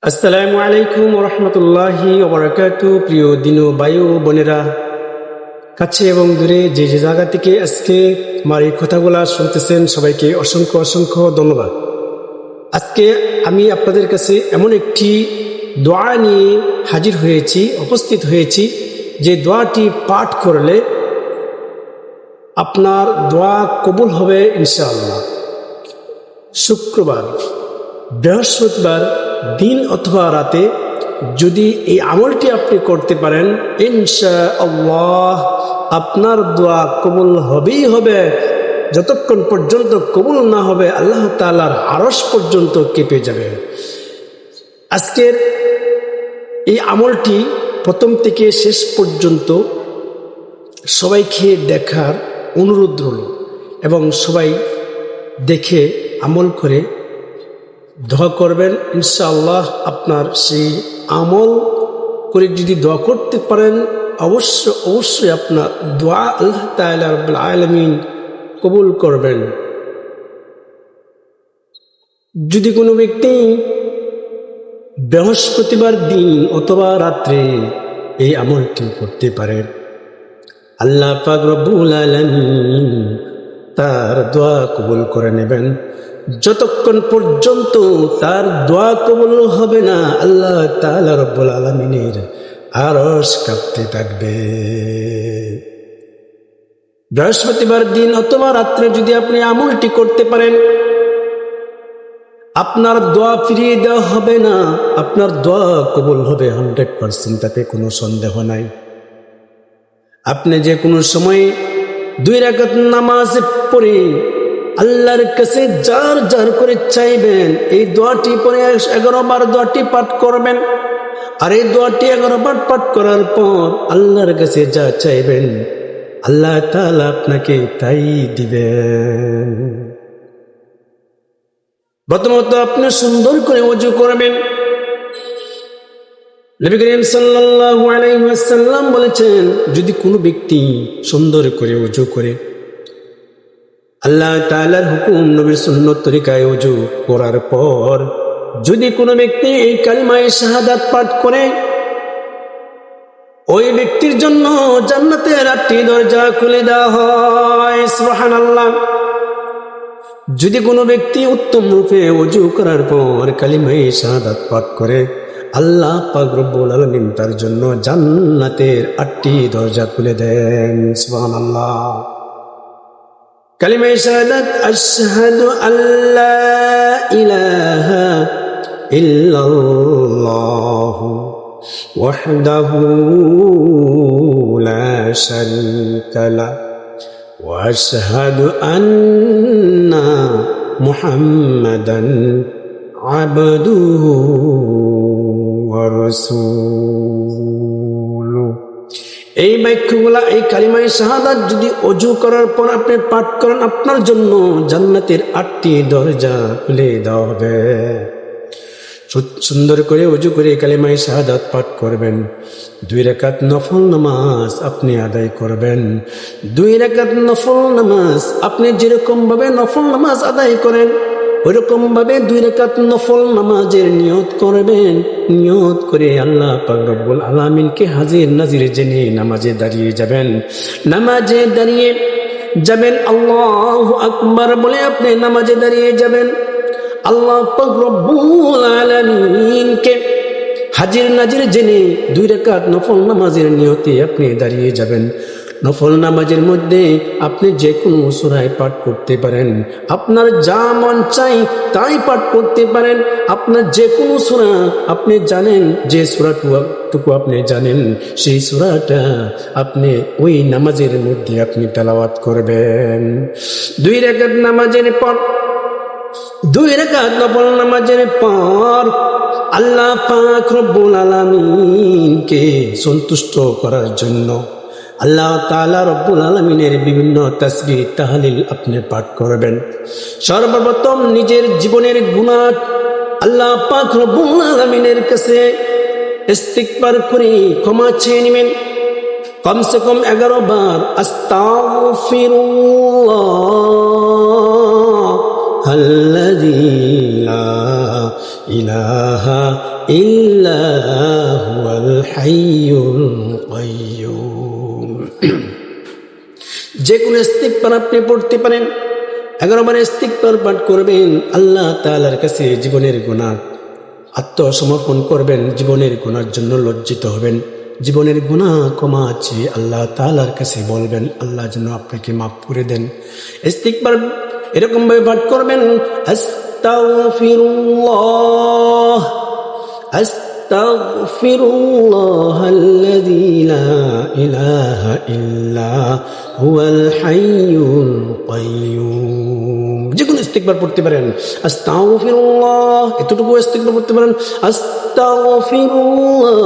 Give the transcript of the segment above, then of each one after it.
আসসালামু আলাইকুম রহমতুল্লাহি প্রিয় দিনু বায়ু বোনেরা, কাছে এবং দূরে যে যে জায়গা থেকে আজকে আমার এই কথাগুলা শুনতেছেন, সবাইকে অসংখ্য অসংখ্য ধন্যবাদ। আজকে আমি আপনাদের কাছে এমন একটি দোয়া নিয়ে হাজির হয়েছি, উপস্থিত হয়েছি, যে দোয়াটি পাঠ করলে আপনার দোয়া কবুল হবে ইনশাআল্লাহ। শুক্রবার, বৃহস্পতিবার দিন অথবা রাতে যদি এই আমলটি আপনি করতে পারেন, ইনশাআল্লাহ আপনার দোয়া কবুল হবেই হবে। যতক্ষণ পর্যন্ত কবুল না হবে, আল্লাহ তাআলার আরশ পর্যন্ত কেঁপে যাবে। আজকের এই আমলটি প্রথম থেকে শেষ পর্যন্ত সবাইকে দেখার অনুরোধ রইল, এবং সবাই দেখে আমল করে দোয়া করবেন। ইনশাআল্লাহ আপনার সেই আমল করে যদি দোয়া করতে পারেন, অবশ্যই আপনার দোয়া আল্লাহ তাআলা রাব্বুল আলামিন কবুল করবেন। যদি কোনো ব্যক্তি বৃহস্পতিবার দিন অথবা রাত্রে এই আমলটি করতে পারেন, আল্লাহ পাক রব্বুল আলামিন তার দোয়া কবুল করে নেবেন। যতক্ষণ পর্যন্ত তার দোয়া কবুল হবে না, আল্লাহ তাআলা রব্বুল আলামিনের আরশ কাঁপতে থাকবে। বৃহস্পতিবার দিন অথবা রাত্রে যদি আপনি আমলটি করতে পারেন, আপনার দোয়া ফিরিয়ে দেওয়া হবে না, আপনার দোয়া কবুল হবে 100%, তাতে কোনো সন্দেহ নাই। আপনি যে কোনো সময় 2 রাকাত নামাজ পড়ে আল্লাহর কাছে যার যার করে চাইবেন, এই দোয়াটি পরে 11 বার দোয়াটি পাঠ করবেন। আর এই দোয়াটি 11 বার পাঠ করার পর আল্লাহর কাছে যা চাইবেন, আল্লাহ তাআলা আপনাকে তাই দিবেন। প্রথমত আপনি সুন্দর করে ওযু করবেন। নবী করিম সাল্লাল্লাহু আলাইহি ওয়াসাল্লাম বলেছেন, যদি কোনো ব্যক্তি সুন্দর করে ওযু করে, আল্লাহ তাআলার হুকুম নবীর সুন্নত তরিকায় ওযু করার পর যদি কোনো ব্যক্তি এই কালিমায়ে শাহাদাত পাঠ করে, ওই ব্যক্তির জন্য জান্নাতের 8টি দরজা খুলে দেওয়া হয়। সুবহানাল্লাহ। যদি কোনো ব্যক্তি উত্তম রূপে ওযু করার পর কালিমায়ে শাহাদাত পাঠ করে, আল্লাহ পাক রব্বুল আলামিন তার জন্য জান্নাতের 8টি দরজা খুলে দেন। সুবহানাল্লাহ। কালিমায়ে শাহাদাত, আশহাদু আল্লা ইলাহা ইল্লাল্লাহ ওয়াহদাহু লা শারীকা লাহ ওয়া আশহাদু আন্না মুহাম্মাদান আবদুহু ওয়া রাসূলুহু। এই বাক্যগুলা, এই কালিমায়ে শাহাদাত যদি ওযু করার পর আপনি পাঠ করেন, আপনার জন্য জান্নাতের 8টি দরজা খুলে দেওয়া হবে। সুন্দর করে ওযু করে কালিমায়ে শাহাদাত পাঠ করবেন। 2 রাকাত নফল নামাজ আপনি আদায় করবেন। 2 রাকাত নফল নামাজ আপনি যেরকম ভাবে নফল নামাজ আদায় করেন, ওইরকম ভাবে 2 রাকাত নফল নামাজের নিয়ত করবেন। নিয়ত করে আল্লাহ পাক রব্বুল আলামিনকে হাজির নাজির জেনে নামাজে দাঁড়িয়ে যাবেন। নামাজে দাঁড়িয়ে যাবেন, আল্লাহু আকবার বলে আপনি নামাজে দাঁড়িয়ে যাবেন। আল্লাহ পাক রব্বুল আলামিনকে হাজির নাজির জেনে 2 রাকাত নফল নামাজের নিয়তে আপনি দাঁড়িয়ে যাবেন। নফল নামাজের মধ্যে আপনি যে কোনো সূরায় পাঠ করতে পারেন, আপনার যা মন চাই তাই পাঠ করতে পারেন। আপনার যে কোনো সূরা আপনি জানেন, যে সূরাটুকু আপনি জানেন, সেই সূরাটা আপনি ওই নামাজের মধ্যে আপনি তেলাওয়াত করবেন। 2 রাকাত নামাজের পর, 2 রাকাত নফল নামাজের পর আল্লাহ পাক রব্বুল আলামিনকে সন্তুষ্ট করার জন্য আল্লাহ তাআলা রব্বুল আলামিনের বিভিন্ন তাসবিহ তাহলিল আপনি পাঠ করবেন। সর্বপ্রথম নিজের জীবনের গুনাহ আল্লাহ পাক রব্বুল আলামিনের কাছে ইস্তিগফার করে ক্ষমা চেয়ে নেবেন। কমসে কম 11 বার আস্তাগফিরুল্লাহ আল্লাযী লা ইলাহা ইল্লা হুয়াল হাইয়ুল কাইয়্যুম। যে কোনো ইস্তিগফার আপনি পড়তে পারেন, 11 বার ইস্তিগফার পাঠ করবেন। আল্লাহ তাআলার কাছে জীবনের গুনাহ আত্মসমর্পণ করবেন, জীবনের গুনার জন্য লজ্জিত হবেন, জীবনের গুনাহ ক্ষমা আছে আল্লাহ তাআলার কাছে বলবেন, আল্লাহ যেন আপনাকে মাফ করে দেন। ইস্তিগফার এরকম ভাবে পাঠ করবেন, আস্তাগফিরুল্লাহ আস্তাগফিরুল্লাহাল্লাযী লা ইলাহা ইল্লা হুয়াল হাইয়ুল কাইয়্যুম। যে কোনো ইস্তিগফার পড়তে পারেন। আস্তাগফিরুল্লাহ, এতটুকু ইস্তিগফার পড়তে পারেন। আস্তাগফিরুল্লাহ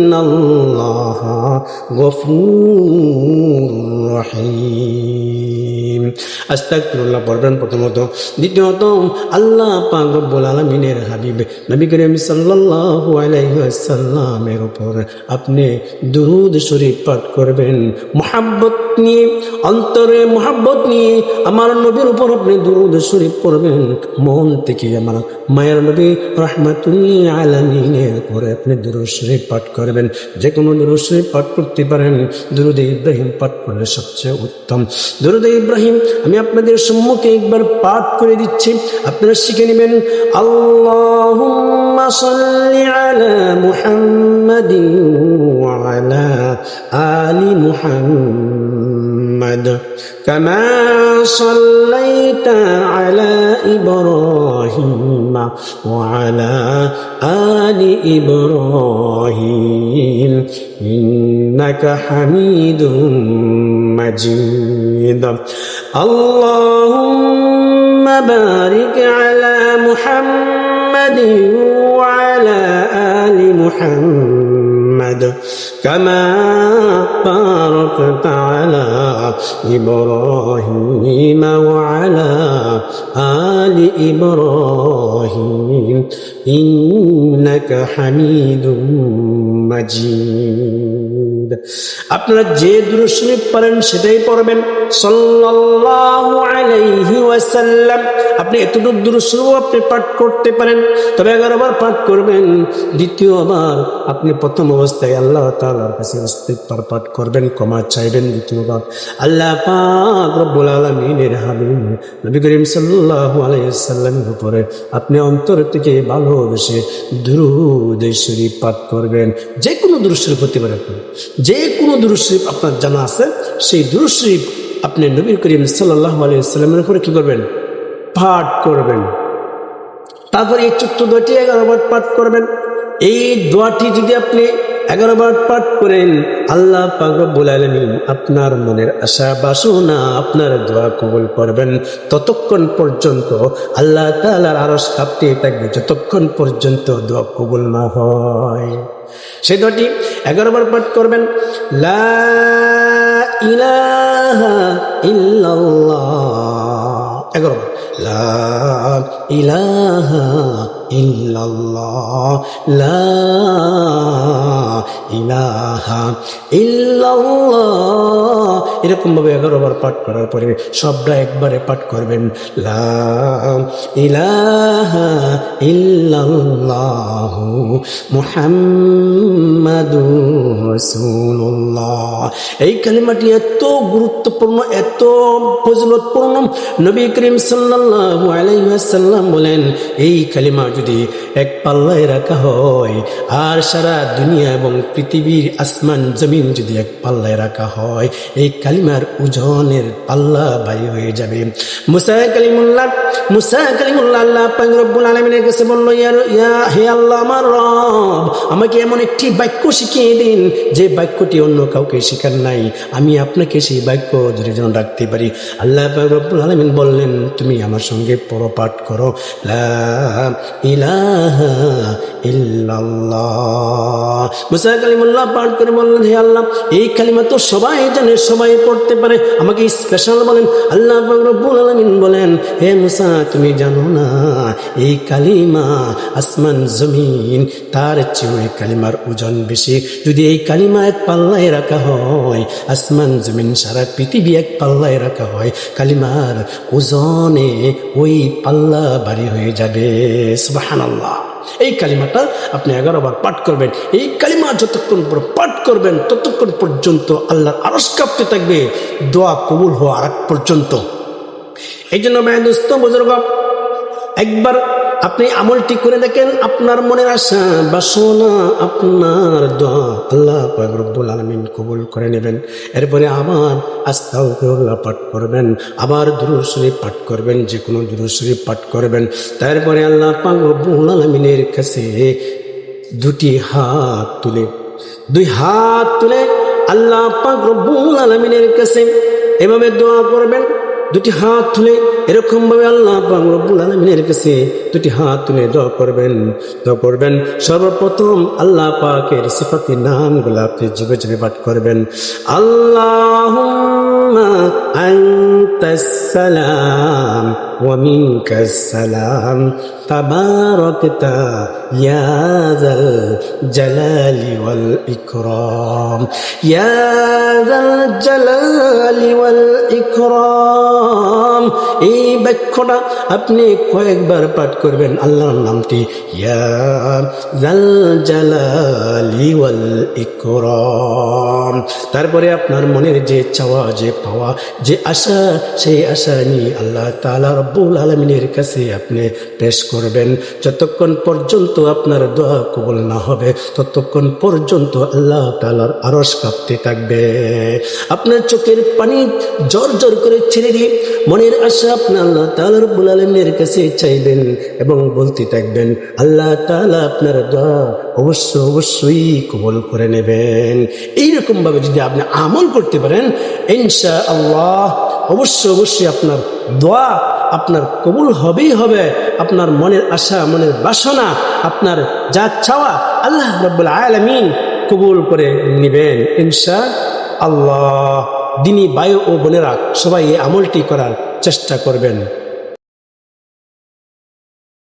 ইন্নাল্লাহা গফুরুর রহিম। আস্তাগফিরুল্লাহ পড়বেন প্রথমত। দ্বিতীয়ত আল্লাহ পাক রব্বুল আলামিনের হাবিব নবী করিম সাল্লাল্লাহু আলাইহি ওয়াসাল্লামের উপর আপনি দুরূদ শরীফ পাঠ করবেন। মুহাব্বত নিয়ে, অন্তরে মুহাব্বত নিয়ে আমার নবীর উপর আপনি দুরূদ শরীফ পড়বেন। মন থেকে আমার মায়ের নবী রাহমাতুল আলামিনের উপর আপনি দুরূদ শরীফ পাঠ করবেন। যে কোনো দুরূদ শরীফ পাঠ করতে পারেন। দুরূদ ইব্রাহিম পাঠ করলে সবচেয়ে উত্তম। দুরূদ ইব্রাহিম আমি আপনাদের সম্মুখে একবার পাঠ করে দিচ্ছি, আপনারা শিখে নেবেন। আল্লাহুম্মা সাল্লি আলা মুহাম্মাদিন ওয়া আলা আলি মুহাম্মাদ কামা সাল্লাইতা আলা ইব্রাহিম ওয়া আলা আলি ইব্রাহিম ইন্নাকা হামিদুম মাজিদ। আল্লাহুম্মা বারিক আলা মুহাম্মাদিন ওয়া আলা আলি মুহাম্মাদ কামা বারাকতা আলা ইব্রাহিম ওয়া আলা আলি ইব্রাহিম ইন্নাকা হামিদুম মাজিদ। আপনারা যে দুরূদ শরীফ পড়েন সেটাই পড়বেন, সাল্লাল্লাহু আলাইহি ওয়াসাল্লাম। আপনি এতটুকু দুরূদ শরীফ আপনি পাঠ করতে পারেন, তবে 11 বার পাঠ করবেন। দ্বিতীয়বার আপনি প্রথম অবস্থায় আল্লাহ তাআলার কাছে ইস্তিগফার পাঠ করবেন, ক্ষমা চাইবেন। দ্বিতীয়বার আল্লাহ পাক রব্বুল আলামিনের হাবিব নবী করিম সাল্লাল্লাহু আলাইহি ওয়াসাল্লামের উপরে আপনি অন্তর থেকে ভালোবেসে দুরূদ শরীফ পাঠ করবেন। যে কোনো দুরূদ শরীফ হতে পারে, যে কোনো দুরূদ শরীফ আপনার জানা আছে সেই দুরূদ শরীফ আপনি নবী করিম সাল্লাল্লাহু আলাইহি ওয়াসাল্লামের উপরে কি করবেন? পাঠ করবেন। তারপরে এই ছোট্ট দোয়াটি 11 বার পাঠ করবেন। এই দোয়াটি যদি আপনি 11 বার পাঠ করেন, আল্লাহ পাক রব্বুল আলামিন আপনার মনের আশা বাসনা আপনার দোয়া কবুল করবেন। ততক্ষণ পর্যন্ত আল্লাহ তাআলার আরশ কাঁপতে থাকবে যতক্ষণ পর্যন্ত দোয়া কবুল না হয়। সেই দোয়াটি 11 বার পাঠ করবেন। লা ইলাহা ইল্লাল্লাহ, 11 বার। লা ইলাহা ইল্লাল্লাহ, লা ইলাহা ইল্লাল্লাহ। এরকম ভাবে 11 বার পাঠ করার পরে সবটা একবারে পাঠ করবেন। লা ইলাহা ইল্লাল্লাহ মুহাম্মাদুর রাসূলুল্লাহ। এই কালিমাটি এত গুরুত্বপূর্ণ, এত ফজিলতপূর্ণ। নবী করিম সাল্লাল্লাহু আলাইহি ওয়াসাল্লাম বলেন, এই কালিমা যদি এক পাল্লায় রাখা হয়, আর সারা দুনিয়া এবং পৃথিবীর আসমান জমিন যদি এক পাল্লায় রাখা হয়, এই কালিমার ওজনের পাল্লা ভারী হয়ে যাবে। মুসা কালিমুল্লাহ আল্লাহ পাক রব্বুল আলামিনের কাছে বলল, হে আল্লাহ আমার রব, আমাকে এমন একটি বাক্য শিখিয়ে দিন যে বাক্যটি অন্য কাউকে শেখার নাই, আমি আপনাকে সেই বাক্য ধরে যেন রাখতে পারি। আল্লাহ পাক রব্বুল আলামিন বললেন, তুমি আমার সঙ্গে পড়ো, পাঠ করো। লা ইলাহা ইল্লাল্লাহ। মুসা কালিমুল্লাহ পাঠ করে বললেন, হে আল্লাহ, এই কালিমা তো সবাই জানে, সবাই পড়তে পারে, আমাকে স্পেশাল বলেন। আল্লাহ পাক রব্বুল আলামিন বলেন, হে মুসা, তুমি জানো না এই কালিমা আসমান জমিন তার চেয়ে এই কালিমার ওজন বেশি। যদি এই কালিমা এক পাল্লায় রাখা হয়, আসমান জমিন সারা পৃথিবী এক পাল্লায় রাখা হয়, কালিমার ওজনে ওই পাল্লা ভারী হয়ে যাবে। সুবহানাল্লাহ। এই কালিমাটা আপনি 11 বার পাঠ করবেন। এই কালিমা যতক্ষণ পর পাঠ করবেন ততক্ষণ পর্যন্ত আল্লাহর আরশ কাঁপতে থাকবে, দোয়া কবুল হওয়ার আগ পর্যন্ত। এই জন্য ভাই দোস্ত বুজুর্গ, একবার আপনি আমলটি করে দেখেন, আপনার মনের আশা বাসনা, আপনার দোয়া আল্লাহ পাক রব্বুল আলামিন কবুল করে নেবেন। এরপরে আবার আস্তাগফিরুল্লাহ পাঠ করবেন, আবার দুরূদ শরীফ পাঠ করবেন, যে কোনো দুরূদ শরীফ পাঠ করবেন। তারপরে আল্লাহ পাক রব্বুল আলামিনের কাছে দুই হাত তুলে আল্লাহ পাক রব্বুল আলামিনের কাছে এভাবে দোয়া করবেন। দুটি হাত তুলে এরকম ভাবে আল্লাহ পাক রব্বুল আলামিনের কাছে দুটি হাত তুলে দোয়া করবেন। সর্বপ্রথম আল্লাহ পাকের সিফাতি নামগুলো আপনি জোরে জোরে পাঠ করবেন। আল্লাহুম্মা আনতাস সালাম ওয়া মিনকাস সালাম তাবারাকতা ইয়া যাল জালালি ওয়াল ইকরাম, ইয়া যাল জালালি ওয়াল ইকরাম। এই বাক্যটা আপনি কয়েকবার পাঠ করবেন, আল্লাহর নামটি ইয়া যাল জালালি ওয়াল ইকরাম। তারপরে আপনার মনের যে চাওয়া, যে পাওয়া, যে আশা, সেই আশা নিয়ে আল্লাহ তাআলা রব্বুল আলামিনের কাছে আপনি পেশ করবেন। যতক্ষণ পর্যন্ত আপনার দোয়া কবুল না হবে ততক্ষণ পর্যন্ত আল্লাহ তাআলার আরশ কাঁপতে থাকবে। আপনার চোখের পানি জোর জোর করে ছেড়ে দিয়ে মনের আশা আপনি আল্লাহ তাআলা রব্বুল আলামিনের কাছে চাইবেন এবং বলতে থাকবেন। আল্লাহ তাআলা আপনার দোয়া অবশ্যই কবুল করে নেবেন। এইরকম ভাবে যদি আপনি আমল করতে পারেন, ইনশাআল্লাহ অবশ্যই আপনার দোয়া আপনার কবুল হবেই হবে। আপনার মনের আশা, মনের বাসনা, আপনার যা চাওয়া আল্লাহ রাব্বুল আলামিন কবুল করে নেবেন ইনশাআল্লাহ। দিনী ভাই ও বোনেরা, সবাই এই আমলটি করার চেষ্টা করবেন।